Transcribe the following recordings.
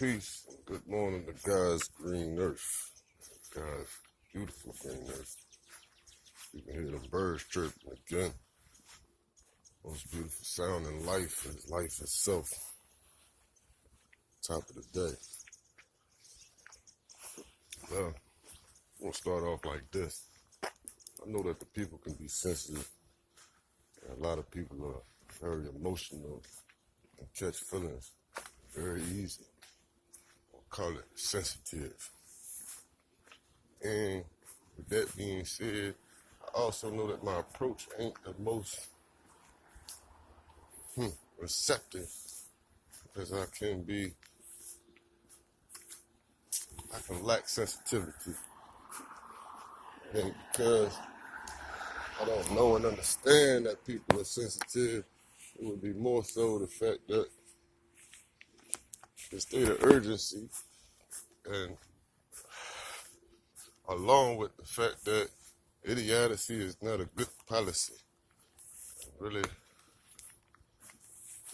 Peace. Good morning to God's green earth. God's beautiful green earth. You can hear the birds chirping again. Most beautiful sound in life is life itself. Top of the day. Well, I'm going to start off like this. I know that the people can be sensitive. And a lot of people are very emotional and catch feelings very easy. I'll call it sensitive. And with that being said, I also know that my approach ain't the most receptive because I can lack sensitivity. And because I don't know and understand that people are sensitive, it would be more so the fact that the state of urgency and along with the fact that idiocy is not a good policy. It really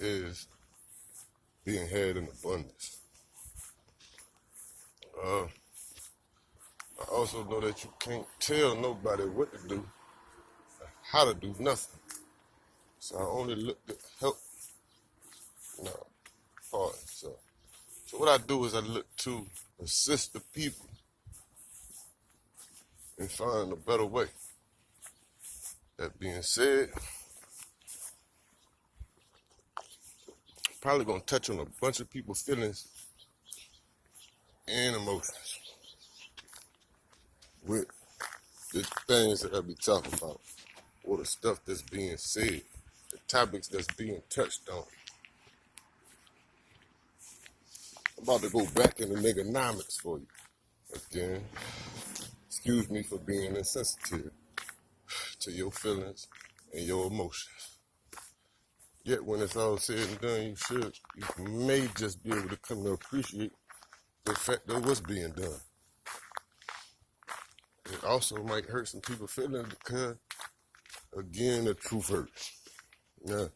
is being had in abundance. I also know that you can't tell nobody what to do, how to do nothing. So I only look to help. So what I do is I look to assist the people and find a better way. That being said, probably gonna touch on a bunch of people's feelings and emotions with the things that I be talking about, or the stuff that's being said, the topics that's being touched on. I'm about to go back into niggonomics for you again. Excuse me for being insensitive to your feelings and your emotions. Yet when it's all said and done, you may just be able to come to appreciate the fact that what's being done. It also might hurt some people's feelings because, again, the truth hurts. Now,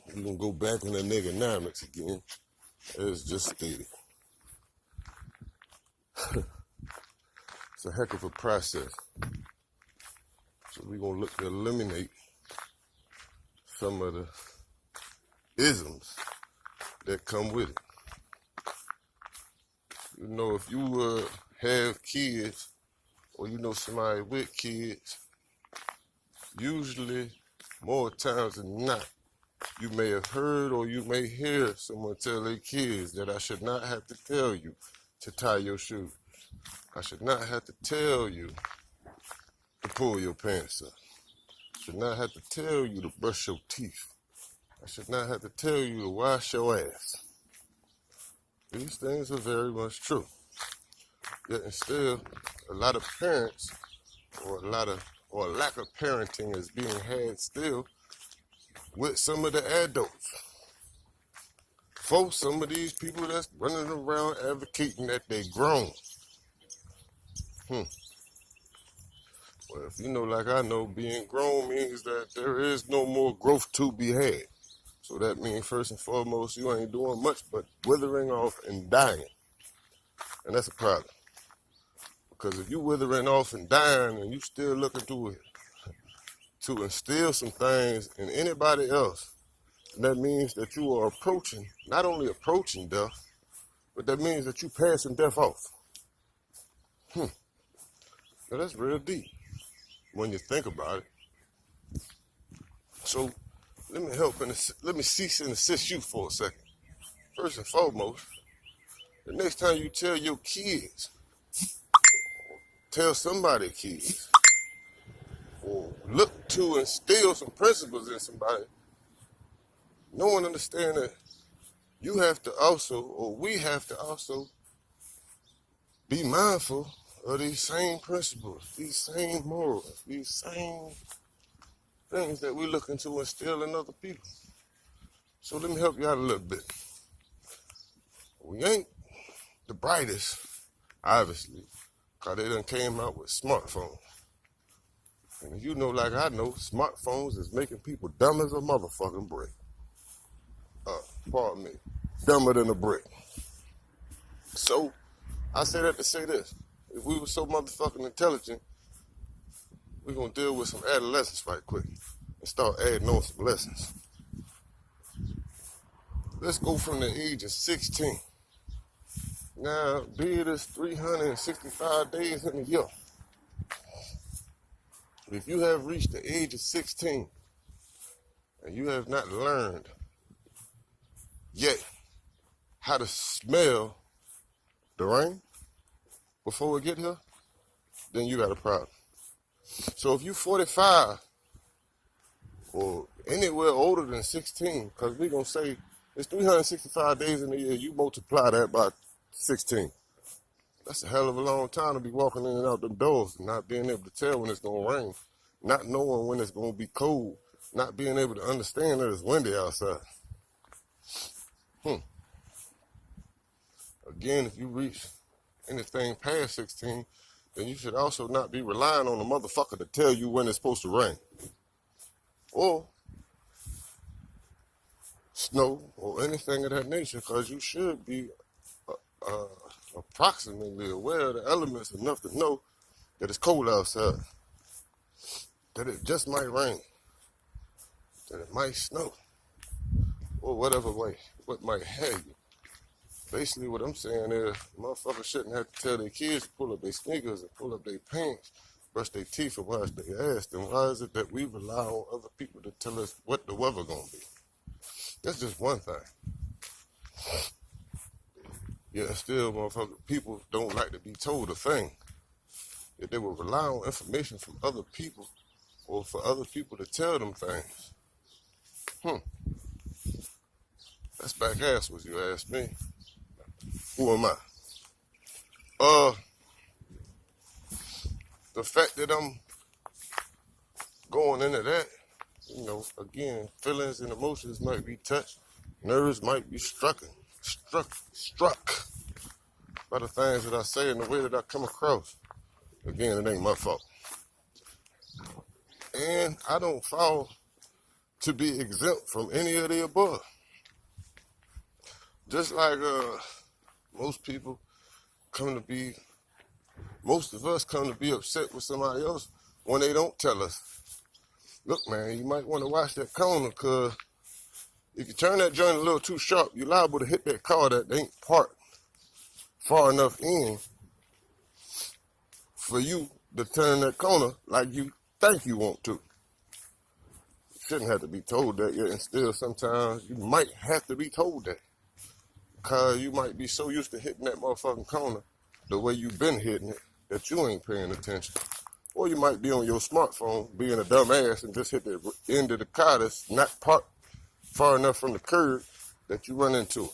we're going to go back into niggonomics again, as just stated. It's a heck of a process. So we're going to look to eliminate some of the isms that come with it. You know, if you have kids or you know somebody with kids, usually more times than not, you may have heard or you may hear someone tell their kids that I should not have to tell you to tie your shoes. I should not have to tell you to pull your pants up. I should not have to tell you to brush your teeth. I should not have to tell you to wash your ass. These things are very much true. Yet and still, a lot of parents or a lack of parenting is being had still with some of the adults. For some of these people that's running around advocating that they grown. Well, if you know like I know, being grown means that there is no more growth to be had. So that means first and foremost, you ain't doing much but withering off and dying. And that's a problem. Because if you withering off and dying and you still looking to instill some things in anybody else, that means that you are not only approaching death, but that means that you passing death off. Now that's real deep when you think about it. So let me cease and assist you for a second. First and foremost, the next time you tell your kids, tell somebody kids, or look to instill some principles in somebody, no one understand that you have to also, or we have to also be mindful of these same principles, these same morals, these same things that we're looking to instill in other people. So let me help you out a little bit. We ain't the brightest, obviously, because they done came out with smartphones. And you know, like I know, smartphones is making people dumb as a motherfucking brick. Pardon me, dumber than a brick. So I say that to say this. If we were so motherfucking intelligent, we're going to deal with some adolescence right quick and start adding on some lessons. Let's go from the age of 16. Now, be it is 365 days in a year. If you have reached the age of 16 and you have not learned yet how to smell the rain before we get here, then you got a problem. So if you 45 or anywhere older than 16, because we're going to say it's 365 days in a year, you multiply that by 16. That's a hell of a long time to be walking in and out the doors and not being able to tell when it's going to rain, not knowing when it's going to be cold, not being able to understand that it's windy outside. Again, if you reach anything past 16, then you should also not be relying on a motherfucker to tell you when it's supposed to rain or snow or anything of that nature, because you should be approximately aware of the elements enough to know that it's cold outside, that it just might rain, that it might snow, or whatever way, what might have you. Basically, what I'm saying is, motherfuckers shouldn't have to tell their kids to pull up their sneakers and pull up their pants, brush their teeth and wash their ass. Then why is it that we rely on other people to tell us what the weather gonna be? That's just one thing. Yeah, still, motherfucker, people don't like to be told a thing. If they will rely on information from other people or for other people to tell them things. That's back asswards, you ask me. Who am I? The fact that I'm going into that, again, feelings and emotions might be touched, nerves might be struck by the things that I say and the way that I come across. Again, it ain't my fault. And I don't fall to be exempt from any of the above. Just like most of us come to be upset with somebody else when they don't tell us. Look, man, you might want to watch that corner, because if you turn that joint a little too sharp, you're liable to hit that car that ain't parked far enough in for you to turn that corner like you think you want to. You shouldn't have to be told that yet, and still sometimes you might have to be told that, because you might be so used to hitting that motherfucking corner the way you've been hitting it that you ain't paying attention. Or you might be on your smartphone being a dumbass and just hit the end of the car that's not parked far enough from the curb that you run into it.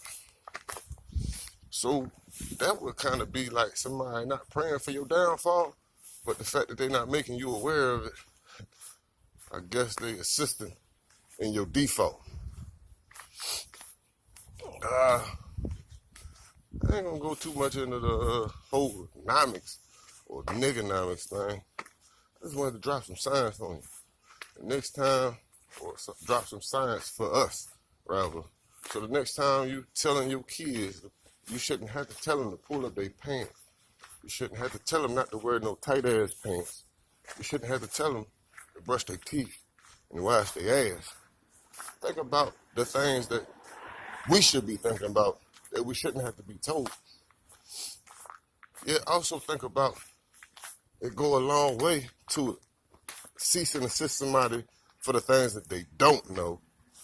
So that would kind of be like somebody not praying for your downfall, but the fact that they're not making you aware of it, I guess they assisting in your default. I ain't gonna go too much into the whole nomics or niggonomics thing. I just wanted to drop some science on you. The next time, drop some science for us, rather. So the next time you telling your kids, you shouldn't have to tell them to pull up their pants. You shouldn't have to tell them not to wear no tight-ass pants. You shouldn't have to tell them to brush their teeth and wash their ass. Think about the things that we should be thinking about that we shouldn't have to be told. Yeah, also think about it go a long way to cease and assist somebody for the things that they don't know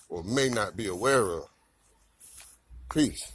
or may not be aware of. Peace.